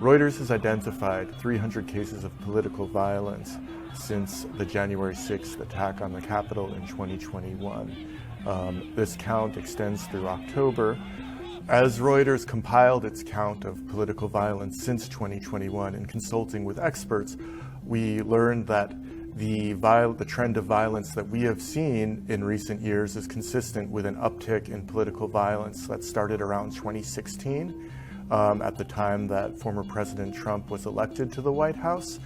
Reuters has identified 300 cases of political violence since the January 6th attack on the Capitol in 2021. This count extends through October. As Reuters compiled its count of political violence since 2021 in consulting with experts, we learned that the trend of violence that we have seen in recent years is consistent with an uptick in political violence that started around 2016, at the time that former President Trump was elected to the White House.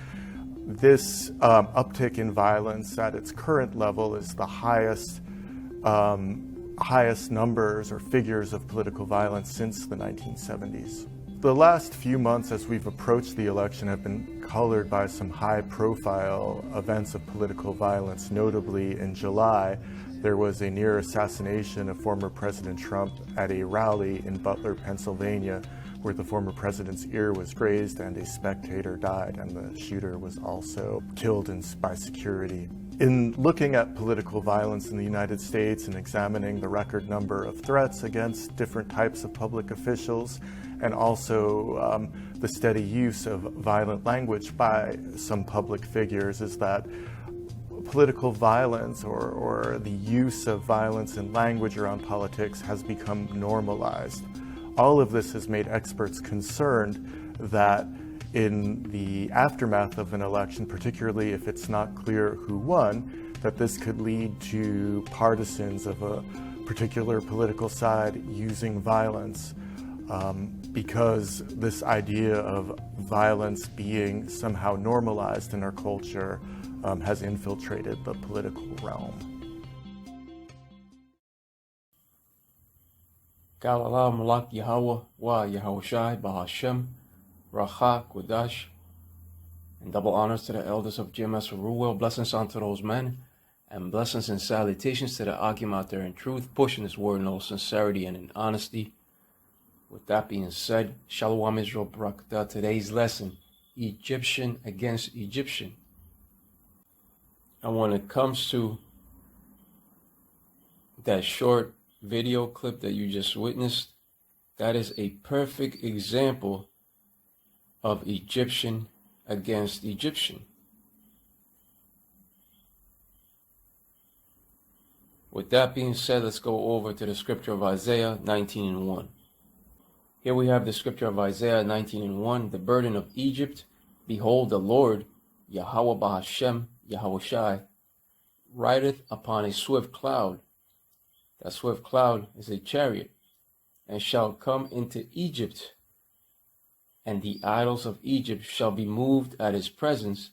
This uptick in violence at its current level is the highest numbers or figures of political violence since the 1970s. The last few months as we've approached the election have been colored by some high-profile events of political violence. Notably, in July, there was a near assassination of former President Trump at a rally in Butler, Pennsylvania, where the former president's ear was grazed and a spectator died, and the shooter was also killed by security. In looking at political violence in the United States and examining the record number of threats against different types of public officials, and also the steady use of violent language by some public figures, is that political violence or the use of violence and language around politics has become normalized. All of this has made experts concerned that in the aftermath of an election, particularly if it's not clear who won, that this could lead to partisans of a particular political side using violence, because this idea of violence being somehow normalized in our culture has infiltrated the political realm. Galala Malak Yahweh Wa Yahushai Bahashem Racha Kodash, and double honors to the elders of GMS Ruel, blessings unto those men, and blessings and salutations to the Akim out there in truth, pushing this word in all sincerity and in honesty. With that being said, Shalom Israel Barakatah. Today's lesson, Egyptian against Egyptian. And when it comes to that short video clip that you just witnessed, that is a perfect example of Egyptian against Egyptian. With that being said, let's go over to the scripture of Isaiah 19:1. Here we have the scripture of Isaiah 19:1, the burden of Egypt. Behold, the Lord, Yahweh Bahashem, Yahushai, rideth upon a swift cloud. That swift cloud is a chariot, and shall come into Egypt, and the idols of Egypt shall be moved at his presence,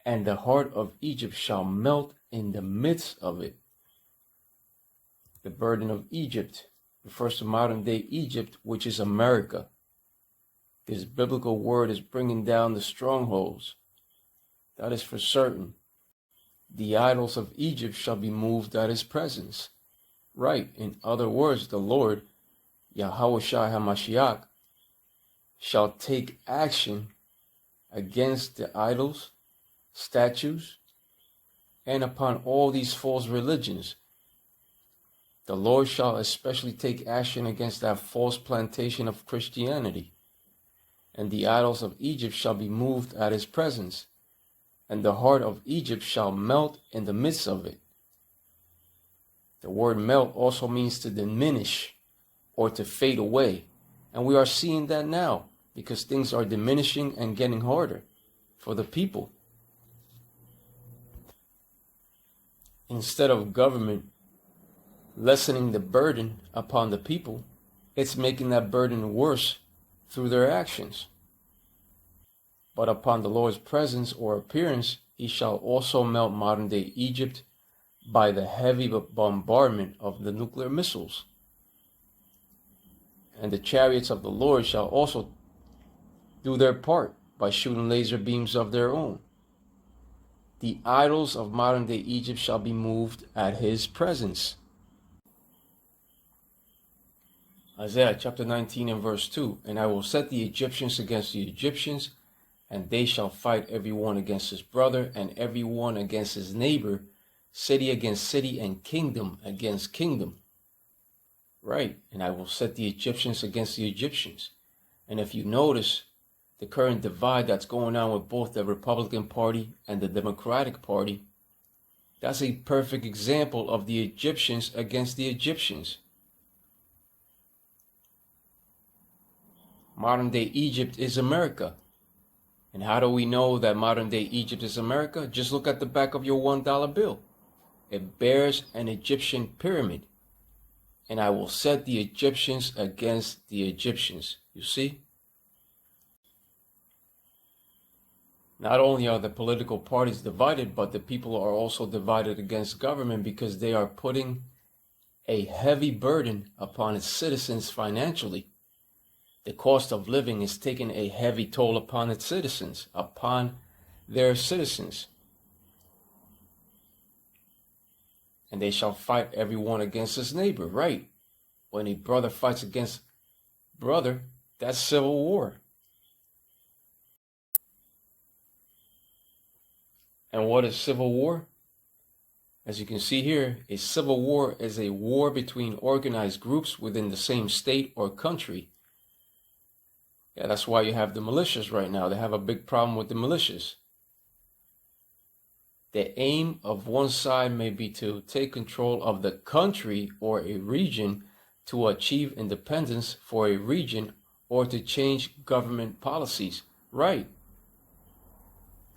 and the heart of Egypt shall melt in the midst of it. The burden of Egypt refers to modern day Egypt, which is America. This biblical word is bringing down the strongholds. That is for certain. The idols of Egypt shall be moved at his presence. Right, in other words, the Lord, Yahushua HaMashiach, shall take action against the idols, statues, and upon all these false religions. The Lord shall especially take action against that false plantation of Christianity. And the idols of Egypt shall be moved at his presence, and the heart of Egypt shall melt in the midst of it. The word melt also means to diminish or to fade away. And we are seeing that now, because things are diminishing and getting harder for the people. Instead of government lessening the burden upon the people, it's making that burden worse through their actions. But upon the Lord's presence or appearance, he shall also melt modern day Egypt by the heavy bombardment of the nuclear missiles. And the chariots of the Lord shall also do their part by shooting laser beams of their own. The idols of modern day Egypt shall be moved at his presence. Isaiah chapter 19 and verse 2. And I will set the Egyptians against the Egyptians, and they shall fight every one against his brother, and every one against his neighbor, city against city, and kingdom against kingdom. Right, and I will set the Egyptians against the Egyptians. And if you notice, the current divide that's going on with both the Republican Party and the Democratic Party, that's a perfect example of the Egyptians against the Egyptians. Modern day Egypt is America. And how do we know that modern day Egypt is America? Just look at the back of your $1 bill. It bears an Egyptian pyramid. And I will set the Egyptians against the Egyptians. You see? Not only are the political parties divided, but the people are also divided against government because they are putting a heavy burden upon its citizens financially. The cost of living is taking a heavy toll upon its citizens, upon their citizens. And they shall fight everyone against his neighbor, right? When a brother fights against brother, that's civil war. And what is civil war? As you can see here, a civil war is a war between organized groups within the same state or country. Yeah, that's why you have the militias right now. They have a big problem with the militias. The aim of one side may be to take control of the country or a region to achieve independence for a region or to change government policies. Right.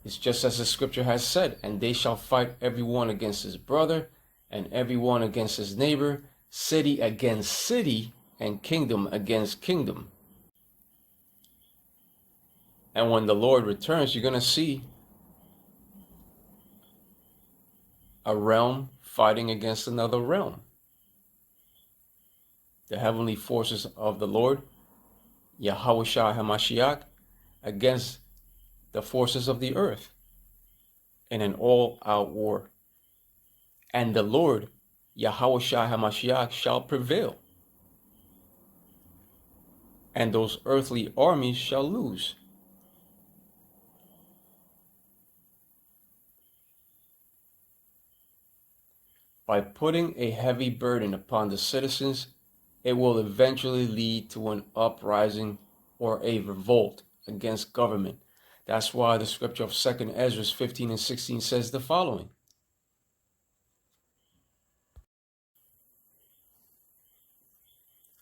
It's just as the scripture has said, and they shall fight everyone against his brother and everyone against his neighbor, city against city, and kingdom against kingdom. And when the Lord returns, you're going to see a realm fighting against another realm. The heavenly forces of the Lord, Yahushua HaMashiach, against the forces of the earth in an all-out war. And the Lord, Yahushua HaMashiach, shall prevail. And those earthly armies shall lose. By putting a heavy burden upon the citizens, it will eventually lead to an uprising or a revolt against government. That's why the scripture of 2 Esdras 15 and 16 says the following.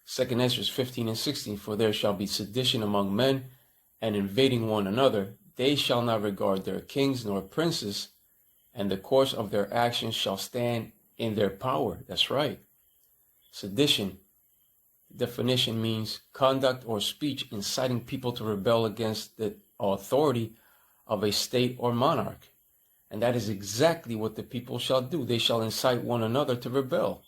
Second Esdras 15 and 16, for there shall be sedition among men, and invading one another. They shall not regard their kings nor princes, and the course of their actions shall stand in their power. That's right. Sedition, definition means conduct or speech inciting people to rebel against the authority of a state or monarch. And that is exactly what the people shall do. They shall incite one another to rebel.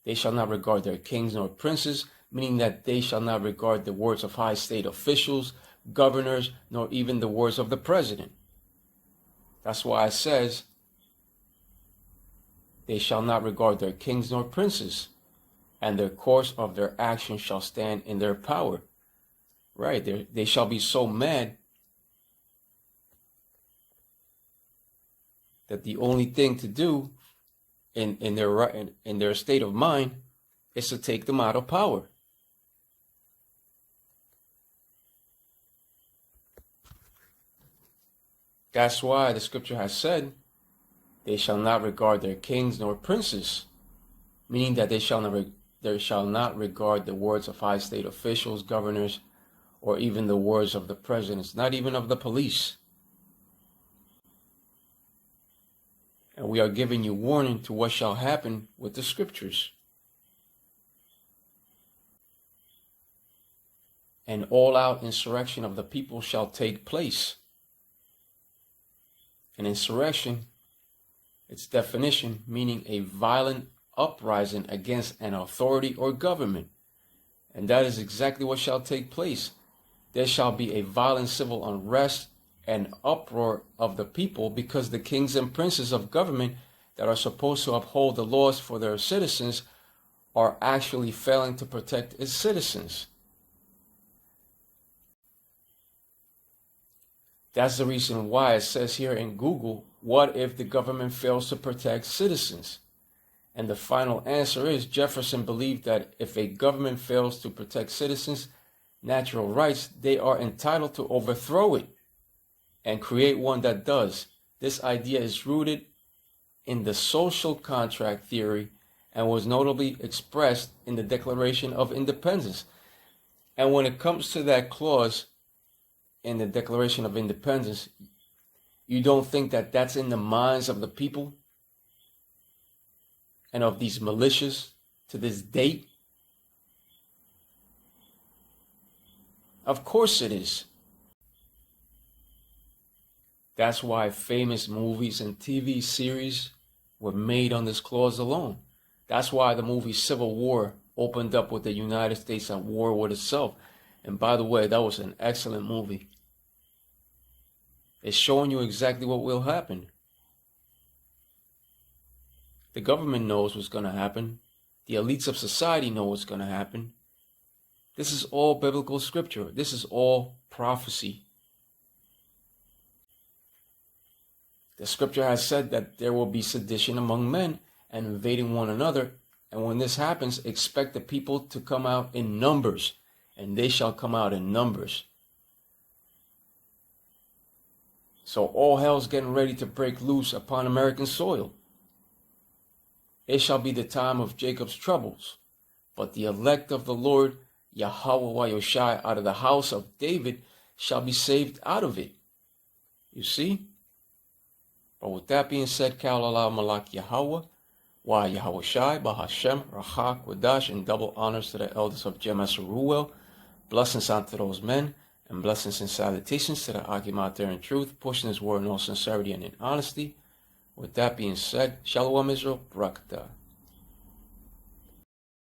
They shall not regard their kings nor princes, meaning that they shall not regard the words of high state officials, governors, nor even the words of the president. That's why it says, they shall not regard their kings nor princes, and their course of their action shall stand in their power. Right, they shall be so mad that the only thing to do in their state of mind is to take them out of power. That's why the scripture has said, they shall not regard their kings nor princes, meaning that they shall not regard the words of high state officials, governors, or even the words of the presidents, not even of the police. And we are giving you warning to what shall happen with the scriptures. An all-out insurrection of the people shall take place. An insurrection, its definition, meaning a violent uprising against an authority or government. And that is exactly what shall take place. There shall be a violent civil unrest and uproar of the people because the kings and princes of government that are supposed to uphold the laws for their citizens are actually failing to protect its citizens. That's the reason why it says here in Google, what if the government fails to protect citizens? And the final answer is Jefferson believed that if a government fails to protect citizens, natural rights, they are entitled to overthrow it and create one that does. This idea is rooted in the social contract theory and was notably expressed in the Declaration of Independence. And when it comes to that clause in the Declaration of Independence, you don't think that that's in the minds of the people and of these militias to this date? Of course it is. That's why famous movies and TV series were made on this clause alone. That's why the movie Civil War opened up with the United States at war with itself. And by the way, that was an excellent movie. It's showing you exactly what will happen. The government knows what's going to happen. The elites of society know what's going to happen. This is all biblical scripture. This is all prophecy. The scripture has said that there will be sedition among men and invading one another. And when this happens, expect the people to come out in numbers, and they shall come out in numbers. So all hell's getting ready to break loose upon American soil. It shall be the time of Jacob's troubles, but the elect of the Lord, Yahweh Wayoshai, out of the house of David, shall be saved out of it. You see? But with that being said, Ka'alala Malak Yahweh, Wa Yahweh Shai, Bahashem, Rahak, Wadash, and double honors to the elders of Jemes Ruel. Blessings unto those men, and blessings and salutations to the Akim out there in truth, pushing his word in all sincerity and in honesty. With that being said, Shalom Israel, Barakatah.